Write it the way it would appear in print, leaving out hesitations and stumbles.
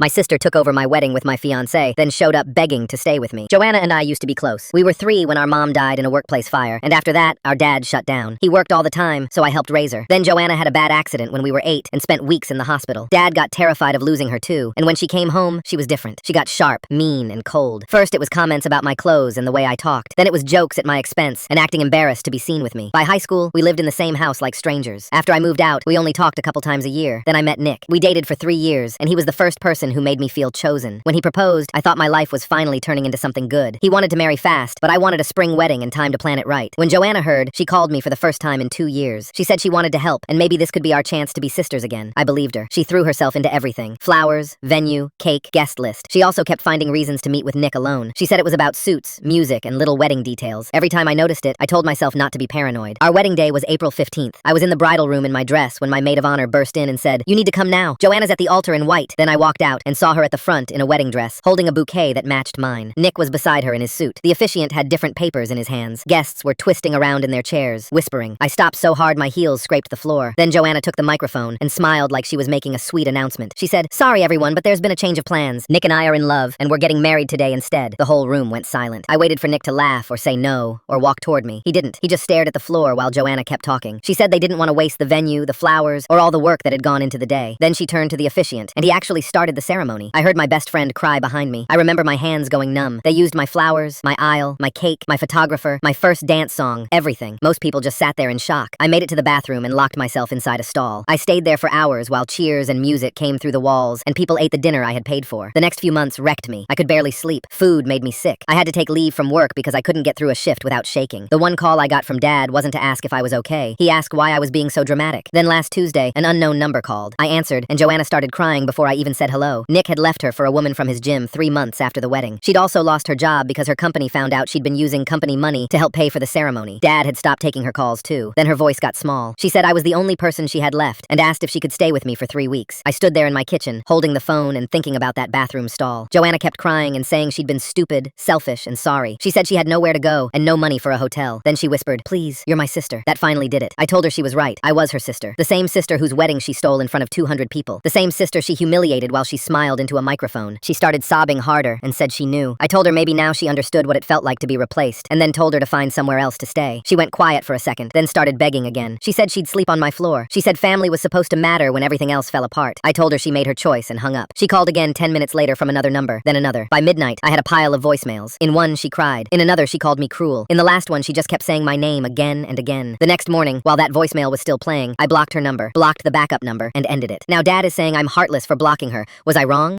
My sister took over my wedding with my fiancé, then showed up begging to stay with me. Joanna and I used to be close. We were 3 when our mom died in a workplace fire, and after that, our dad shut down. He worked all the time, so I helped raise her. Then Joanna had a bad accident when we were 8 and spent weeks in the hospital. Dad got terrified of losing her too, and when she came home, she was different. She got sharp, mean, and cold. First, it was comments about my clothes and the way I talked. Then it was jokes at my expense and acting embarrassed to be seen with me. By high school, we lived in the same house like strangers. After I moved out, we only talked a couple times a year. Then I met Nick. We dated for 3 years, and he was the first person who made me feel chosen. When he proposed, I thought my life was finally turning into something good. He wanted to marry fast, but I wanted a spring wedding and time to plan it right. When Joanna heard, she called me for the first time in 2 years. She said she wanted to help, and maybe this could be our chance to be sisters again. I believed her. She threw herself into everything. Flowers, venue, cake, guest list. She also kept finding reasons to meet with Nick alone. She said it was about suits, music, and little wedding details. Every time I noticed it, I told myself not to be paranoid. Our wedding day was April 15th. I was in the bridal room in my dress when my maid of honor burst in and said, "You need to come now. Joanna's at the altar in white." Then I walked out and saw her at the front in a wedding dress, holding a bouquet that matched mine. Nick was beside her in his suit. The officiant had different papers in his hands. Guests were twisting around in their chairs, whispering. I stopped so hard my heels scraped the floor. Then Joanna took the microphone and smiled like she was making a sweet announcement. She said, "Sorry everyone, but there's been a change of plans. Nick and I are in love, and we're getting married today instead." The whole room went silent. I waited for Nick to laugh or say no, or walk toward me. He didn't. He just stared at the floor while Joanna kept talking. She said they didn't want to waste the venue, the flowers, or all the work that had gone into the day. Then she turned to the officiant, and he actually started the ceremony. I heard my best friend cry behind me. I remember my hands going numb. They used my flowers, my aisle, my cake, my photographer, my first dance song, everything. Most people just sat there in shock. I made it to the bathroom and locked myself inside a stall. I stayed there for hours while cheers and music came through the walls, and people ate the dinner I had paid for. The next few months wrecked me. I could barely sleep. Food made me sick. I had to take leave from work because I couldn't get through a shift without shaking. The one call I got from Dad wasn't to ask if I was okay. He asked why I was being so dramatic. Then last Tuesday, an unknown number called. I answered, and Joanna started crying before I even said hello. Nick had left her for a woman from his gym 3 months after the wedding. She'd also lost her job because her company found out she'd been using company money to help pay for the ceremony. Dad had stopped taking her calls too. Then her voice got small. She said I was the only person she had left and asked if she could stay with me for 3 weeks. I stood there in my kitchen, holding the phone and thinking about that bathroom stall. Joanna kept crying and saying she'd been stupid, selfish, and sorry. She said she had nowhere to go and no money for a hotel. Then she whispered, "Please, you're my sister." That finally did it. I told her she was right. I was her sister. The same sister whose wedding she stole in front of 200 people. The same sister she humiliated while she smiled into a microphone. She started sobbing harder and said she knew. I told her maybe now she understood what it felt like to be replaced, and then told her to find somewhere else to stay. She went quiet for a second, then started begging again. She said she'd sleep on my floor. She said family was supposed to matter when everything else fell apart. I told her she made her choice and hung up. She called again 10 minutes later from another number, then another. By midnight, I had a pile of voicemails. In one, she cried. In another, she called me cruel. In the last one, she just kept saying my name again and again. The next morning, while that voicemail was still playing, I blocked her number, blocked the backup number, and ended it. Now Dad is saying I'm heartless for blocking her. Was I wrong?